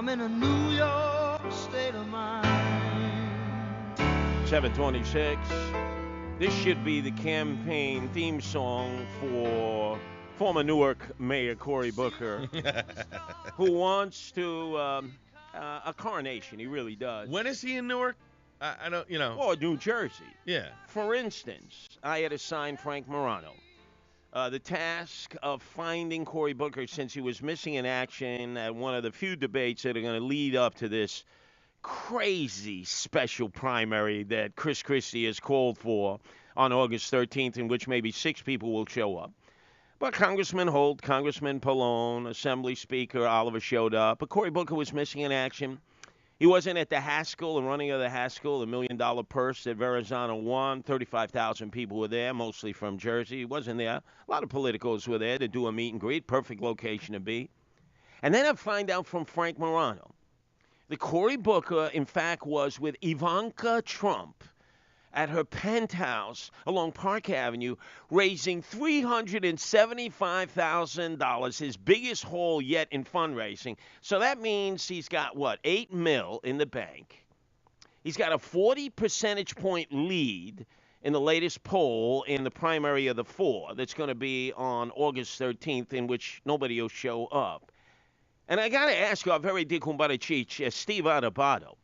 I'm in a New York state of mind. 726. This should be the campaign theme song for former Newark Mayor Cory Booker, who wants to a coronation. He really does. When is he in Newark? I don't, Or New Jersey. Yeah. For instance, I had assigned Frank Morano the task of finding Cory Booker since he was missing in action at one of the few debates that are going to lead up to this crazy special primary that Chris Christie has called for on August 13th, in which maybe 6 people will show up. But Congressman Holt, Congressman Pallone, Assembly Speaker Oliver showed up. But Cory Booker was missing in action. He wasn't at the Haskell, the running of the Haskell, the $1 million purse that Verrazano won. 35,000 people were there, mostly from Jersey. He wasn't there. A lot of politicals were there to do a meet and greet. Perfect location to be. And then I find out from Frank Morano that Cory Booker, in fact, was with Ivanka Trump at her penthouse along Park Avenue, raising $375,000, his biggest haul yet in fundraising. So that means he's got, $8 million in the bank. He's got a 40 percentage point lead in the latest poll in the primary of the 4 that's going to be on August 13th, in which nobody will show up. And I got to ask you, very di Kumbarachich, Steve Adubato,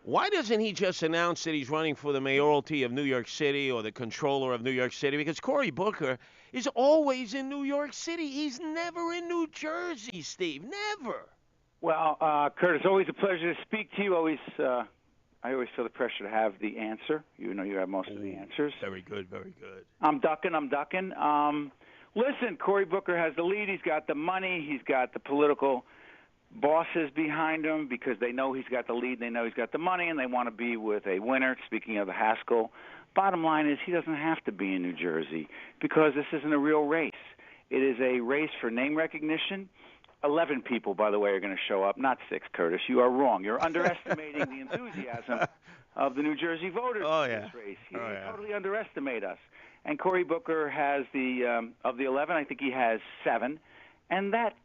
why doesn't he just announce that he's running for the mayoralty of New York City or the controller of New York City? Because Cory Booker is always in New York City. He's never in New Jersey, Steve. Never. Well, Curtis, always a pleasure to speak to you. I always feel the pressure to have the answer. You know you have most of the answers. Very good, very good. I'm ducking. Listen, Cory Booker has the lead. He's got the money. He's got the political bosses behind him because they know he's got the lead, they know he's got the money, and they want to be with a winner. Speaking of the Haskell, bottom line is he doesn't have to be in New Jersey because this isn't a real race. It is a race for name recognition. 11 people, by the way, are going to show up, not 6, Curtis. You are wrong. You're underestimating the enthusiasm of the New Jersey voters in this race. You totally underestimate us. And Cory Booker has of the 11, I think he has 7, and that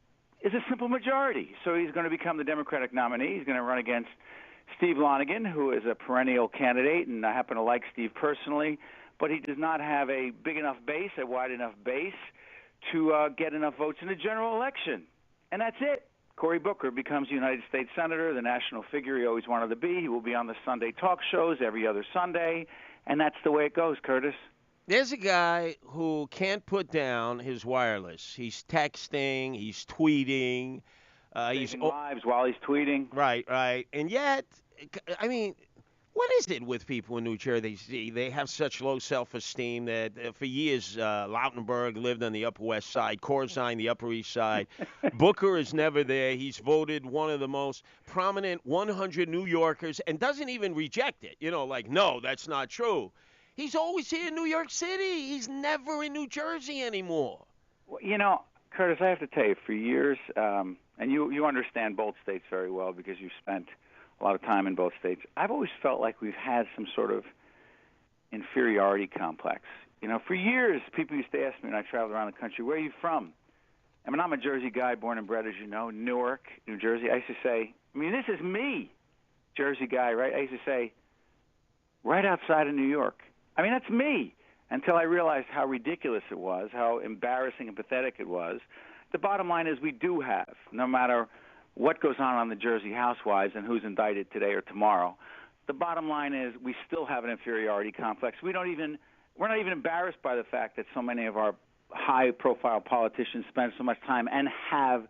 is a simple majority. So he's going to become the Democratic nominee. He's going to run against Steve Lonigan, who is a perennial candidate, and I happen to like Steve personally, but he does not have a big enough base, a wide enough base, to get enough votes in the general election. And that's it. Cory Booker becomes United States Senator, the national figure he always wanted to be. He will be on the Sunday talk shows every other Sunday, and that's the way it goes, Curtis. There's a guy who can't put down his wireless. He's texting, he's tweeting. He's lives while he's tweeting. Right. And yet, I mean, what is it with people in New Jersey? They have such low self-esteem that for years, Lautenberg lived on the Upper West Side, Corzine, the Upper East Side. Booker is never there. He's voted one of the most prominent 100 New Yorkers and doesn't even reject it. No, that's not true. He's always here in New York City. He's never in New Jersey anymore. Well, Curtis, I have to tell you, for years, and you understand both states very well because you've spent a lot of time in both states, I've always felt like we've had some sort of inferiority complex. For years, people used to ask me when I traveled around the country, where are you from? I mean, I'm a Jersey guy, born and bred, as you know, Newark, New Jersey. I used to say, this is me, Jersey guy, right? I used to say, right outside of New York. That's me, until I realized how ridiculous it was, how embarrassing and pathetic it was. The bottom line is we do have, no matter what goes on the Jersey Housewives and who's indicted today or tomorrow, the bottom line is we still have an inferiority complex. We're not even embarrassed by the fact that so many of our high-profile politicians spend so much time and have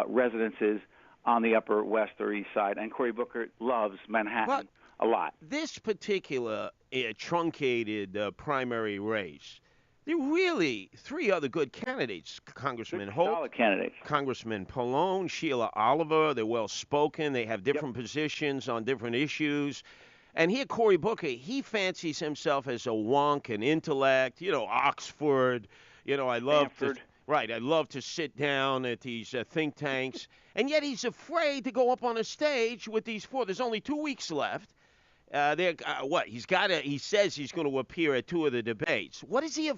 residences on the Upper West or East Side, and Cory Booker loves Manhattan a lot. This particular truncated primary race, there are really 3 other good candidates. Congressman Holt, solid candidates. Congressman Pallone, Sheila Oliver. They're well-spoken. They have different positions on different issues. And here, Cory Booker, he fancies himself as a wonk, an intellect, Oxford. I love to sit down at these think tanks. And yet he's afraid to go up on a stage with these 4. There's only 2 weeks left. He says he's going to appear at 2 of the debates. What is he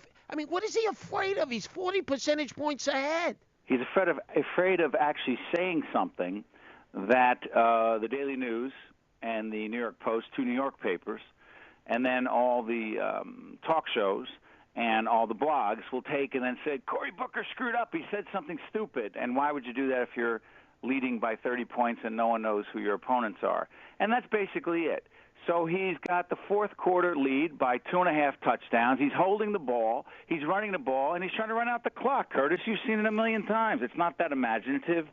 afraid of? He's 40 percentage points ahead. He's afraid of actually saying something that the Daily News and the New York Post, two New York papers, and then all the talk shows and all the blogs will take and then say, Cory Booker screwed up. He said something stupid. And why would you do that if you're leading by 30 points and no one knows who your opponents are? And that's basically it. So he's got the fourth quarter lead by 2.5 touchdowns. He's holding the ball. He's running the ball, and he's trying to run out the clock, Curtis. You've seen it a million times. It's not that imaginative.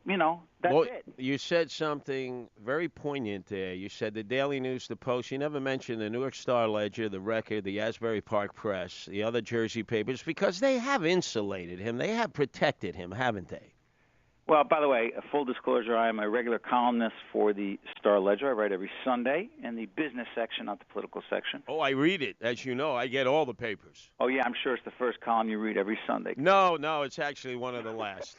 That's it. You said something very poignant there. You said the Daily News, the Post. You never mentioned the New York Star-Ledger, the Record, the Asbury Park Press, the other Jersey papers, because they have insulated him. They have protected him, haven't they? Well, by the way, a full disclosure, I am a regular columnist for the Star-Ledger. I write every Sunday in the business section, not the political section. Oh, I read it. As you know, I get all the papers. Oh, yeah, I'm sure it's the first column you read every Sunday. No, it's actually one of the last.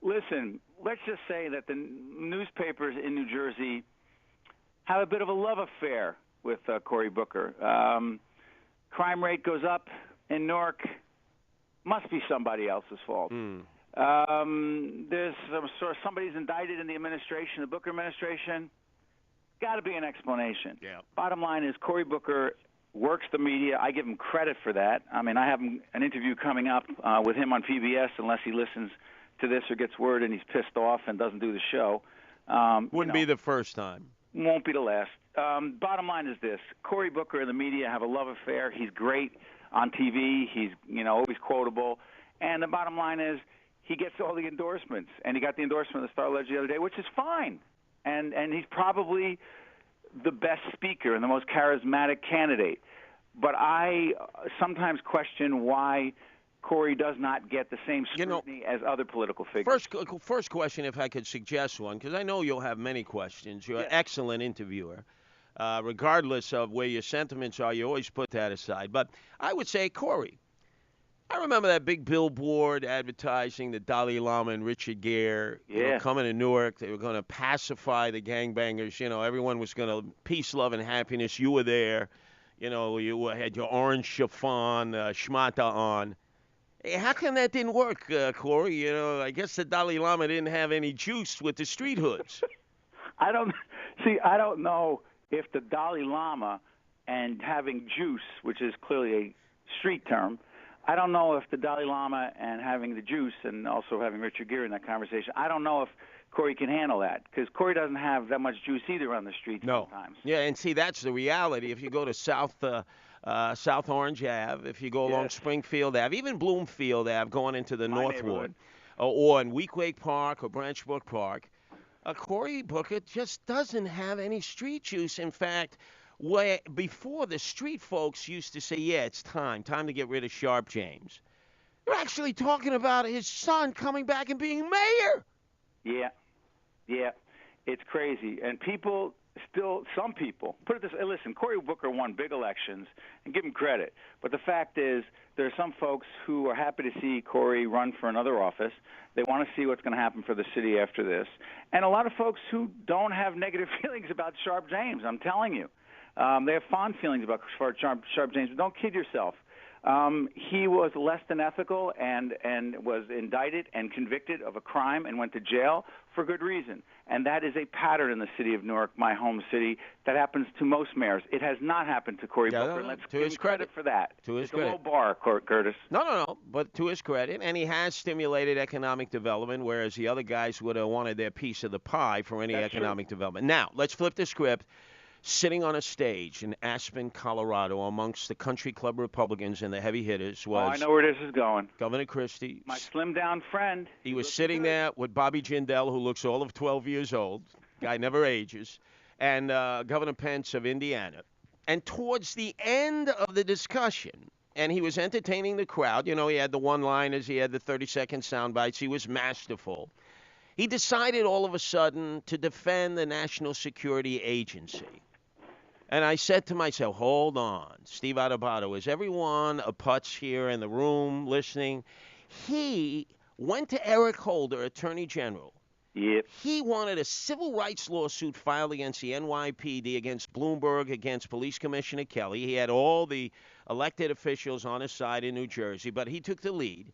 Listen, let's just say that the newspapers in New Jersey have a bit of a love affair with Cory Booker. Crime rate goes up in Newark. Must be somebody else's fault. There's somebody's indicted in the administration, the Booker administration. Got to be an explanation. Yeah. Bottom line is Cory Booker works the media. I give him credit for that. I mean, I have an interview coming up with him on PBS unless he listens to this or gets word and he's pissed off and doesn't do the show. Wouldn't be the first time. Won't be the last. Bottom line is this. Cory Booker and the media have a love affair. He's great on TV. He's, always quotable. And the bottom line is he gets all the endorsements. And he got the endorsement of the Star-Ledger the other day, which is fine. And he's probably the best speaker and the most charismatic candidate. But I sometimes question why Cory does not get the same scrutiny as other political figures. First question, if I could suggest one, because I know you'll have many questions. You're an excellent interviewer. Regardless of where your sentiments are, you always put that aside. But I would say, Cory, I remember that big billboard advertising the Dalai Lama and Richard Gere coming to Newark. They were going to pacify the gangbangers. Everyone was going to peace, love, and happiness. You were there. You had your orange chiffon schmata on. Hey, how come that didn't work, Cory? I guess the Dalai Lama didn't have any juice with the street hoods. I don't know if the Dalai Lama and having juice, which is clearly a street term, I don't know if the Dalai Lama and having the juice and also having Richard Gere in that conversation, I don't know if Cory can handle that because Cory doesn't have that much juice either on the streets sometimes. Yeah, and see, that's the reality. If you go to South Orange Ave, if you go along Springfield Ave, even Bloomfield Ave going into the North Ward, or in Weequahic Park or Branch Brook Park, Cory Booker just doesn't have any street juice. In fact, before the street folks used to say, it's time to get rid of Sharp James. They're actually talking about his son coming back and being mayor. Yeah, it's crazy. And some people, put it this way, listen, Cory Booker won big elections, and give him credit. But the fact is, there are some folks who are happy to see Cory run for another office. They want to see what's going to happen for the city after this. And a lot of folks who don't have negative feelings about Sharp James, I'm telling you. They have fond feelings about Sharp James, but don't kid yourself. He was less than ethical and was indicted and convicted of a crime and went to jail for good reason. And that is a pattern in the city of Newark, my home city, that happens to most mayors. It has not happened to Cory Booker. Let's give him credit for that. To his it's credit. a low bar, Curtis. No. But to his credit, and he has stimulated economic development, whereas the other guys would have wanted their piece of the pie for any economic development. Now, let's flip the script. Sitting on a stage in Aspen, Colorado, amongst the country club Republicans and the heavy hitters was I know where this is going. Governor Christie. My slimmed-down friend. He was sitting there with Bobby Jindal, who looks all of 12 years old. Guy never ages. And Governor Pence of Indiana. And towards the end of the discussion, and he was entertaining the crowd. He had the one-liners. He had the 30-second sound bites. He was masterful. He decided all of a sudden to defend the National Security Agency. And I said to myself, hold on, Steve Adubato, is everyone a putz here in the room listening? He went to Eric Holder, Attorney General. Yep. He wanted a civil rights lawsuit filed against the NYPD, against Bloomberg, against Police Commissioner Kelly. He had all the elected officials on his side in New Jersey, but he took the lead.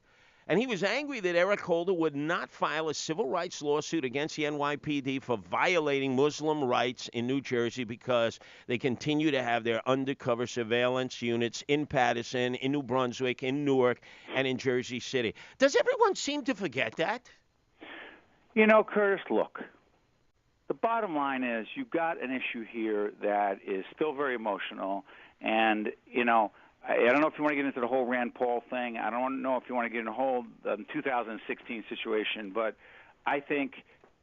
And he was angry that Eric Holder would not file a civil rights lawsuit against the NYPD for violating Muslim rights in New Jersey because they continue to have their undercover surveillance units in Paterson, in New Brunswick, in Newark, and in Jersey City. Does everyone seem to forget that? You know, Curtis, look, the bottom line is you've got an issue here that is still very emotional. And, you know, I don't know if you want to get into the whole Rand Paul thing. I don't know if you want to get into the whole 2016 situation. But I think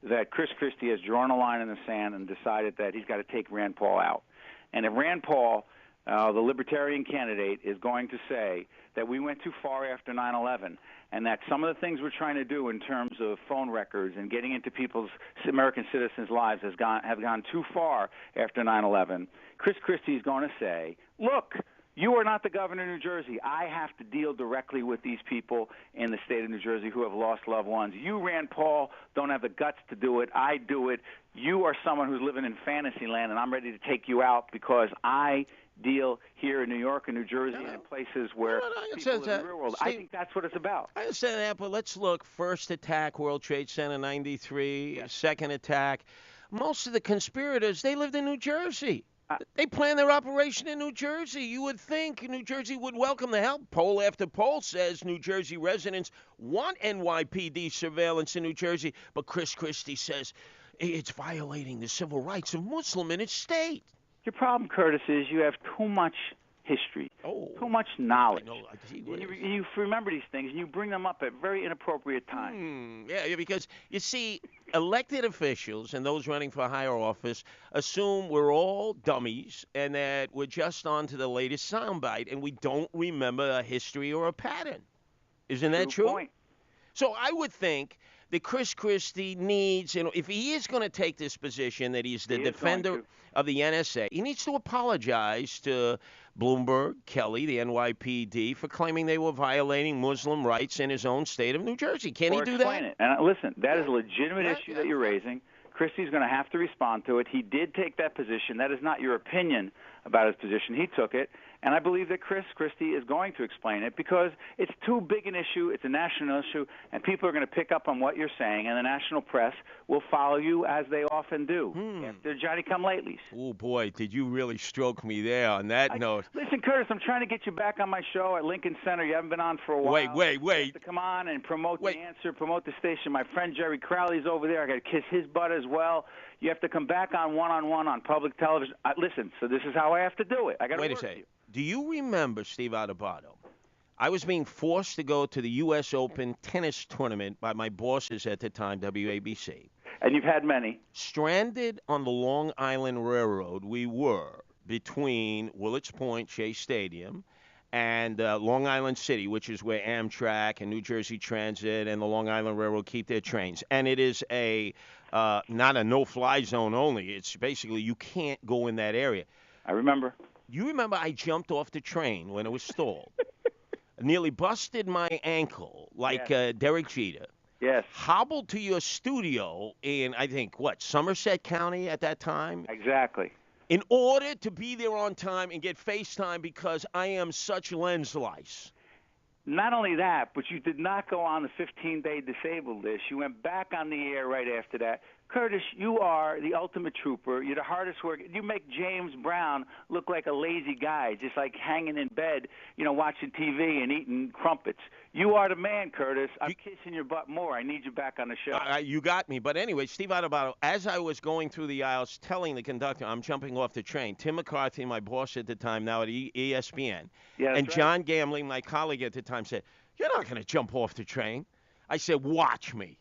that Chris Christie has drawn a line in the sand and decided that he's got to take Rand Paul out. And if Rand Paul, the libertarian candidate, is going to say that we went too far after 9/11 and that some of the things we're trying to do in terms of phone records and getting into people's American citizens' lives have gone too far after 9/11, Chris Christie is going to say, look, you are not the governor of New Jersey. I have to deal directly with these people in the state of New Jersey who have lost loved ones. You, Rand Paul, don't have the guts to do it. I do it. You are someone who's living in fantasy land, and I'm ready to take you out because I deal here in New York and New Jersey and in places where people live in the real world. I think that's what it's about. I understand that, but let's look. First attack, World Trade Center, 93. Yes. Second attack. Most of the conspirators, they lived in New Jersey. They planned their operation in New Jersey. You would think New Jersey would welcome the help. Poll after poll says New Jersey residents want NYPD surveillance in New Jersey, but Chris Christie says it's violating the civil rights of Muslim in its state. Your problem, Curtis, is you have too much history, too much knowledge. You remember these things, and you bring them up at very inappropriate times. Yeah, because, you see, elected officials and those running for higher office assume we're all dummies and that we're just on to the latest soundbite, and we don't remember a history or a pattern. Isn't that true? Point. So I would think that Chris Christie needs, if he is going to take this position that he's the defender of the NSA, he needs to apologize to Bloomberg, Kelly, the NYPD, for claiming they were violating Muslim rights in his own state of New Jersey. Can he do that? Explain it. And listen, that is a legitimate issue that you're raising. Christie's going to have to respond to it. He did take that position. That is not your opinion about his position. He took it. And I believe that Chris Christie is going to explain it because it's too big an issue. It's a national issue, and people are going to pick up on what you're saying, and the national press will follow you as they often do after Johnny-come-latelys. Oh, boy, did you really stroke me there on that note. Listen, Curtis, I'm trying to get you back on my show at Lincoln Center. You haven't been on for a while. Wait. You have to come on and promote The Answer, promote the station. My friend Jerry Crowley's over there. I got to kiss his butt as well. You have to come back on one-on-one on public television. Listen, so this is how I have to do it. I got to Wait a second. Do you remember, Steve Adubato, I was being forced to go to the U.S. Open tennis tournament by my bosses at the time, WABC. And you've had many. Stranded on the Long Island Railroad, we were between Willets Point, Shea Stadium, and Long Island City, which is where Amtrak and New Jersey Transit and the Long Island Railroad keep their trains. And it is not a no-fly zone only. It's basically you can't go in that area. I remember. You remember I jumped off the train when it was stalled. Nearly busted my ankle like Derek Jeter. Yes. Hobbled to your studio in, I think, Somerset County at that time? Exactly. In order to be there on time and get FaceTime because I am such lens lice. Not only that, but you did not go on the 15-day disabled list. You went back on the air right after that. Curtis, you are the ultimate trooper. You're the hardest worker. You make James Brown look like a lazy guy, just like hanging in bed, watching TV and eating crumpets. You are the man, Curtis. I'm kissing your butt more. I need you back on the show. You got me. But anyway, Steve Adubato, as I was going through the aisles telling the conductor I'm jumping off the train, Tim McCarthy, my boss at the time, now at ESPN, and John Gamling, my colleague at the time, said, "You're not going to jump off the train." I said, "Watch me."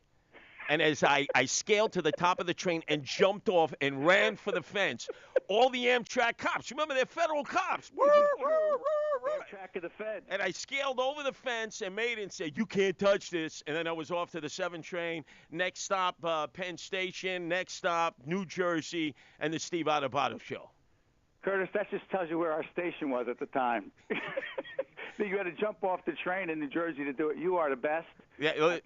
And as I scaled to the top of the train and jumped off and ran for the fence, all the Amtrak cops, remember they're federal cops. Amtrak of the Fed. And I scaled over the fence and made it and said, "You can't touch this." And then I was off to the 7 train. Next stop, Penn Station. Next stop, New Jersey, and the Steve Adubato Show. Curtis, that just tells you where our station was at the time. You got to jump off the train in New Jersey to do it. You are the best. Yeah,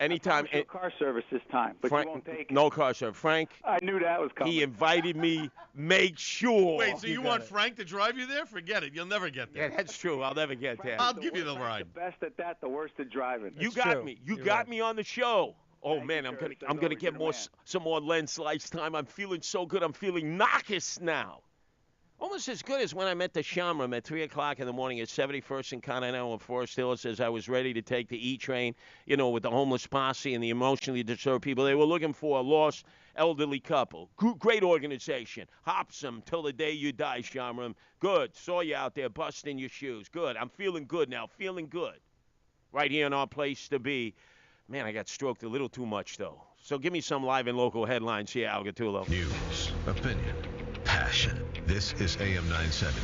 anytime. I car service this time, but Frank, you won't take it. no car service. Frank. I knew that was coming. He invited me. Make sure. Wait, so you want Frank to drive you there? Forget it. You'll never get there. Yeah, that's true. I'll never get there. I'll give you the ride. The best at that, the worst at driving. You got me. You got me on the show. Oh Thank man, you, I'm gonna get some more Len Slice time. I'm feeling so good. I'm feeling knockous now. Almost as good as when I met the Shamram at 3 o'clock in the morning at 71st and Continental in Forest Hills as I was ready to take the E train, with the homeless posse and the emotionally disturbed people. They were looking for a lost elderly couple. Great organization. Hops them till the day you die, Shamram. Good. Saw you out there busting your shoes. Good. I'm feeling good now. Feeling good. Right here in our place to be. Man, I got stroked a little too much, though. So give me some live and local headlines here, Al Gattulo. News, opinion, passion. This is AM970.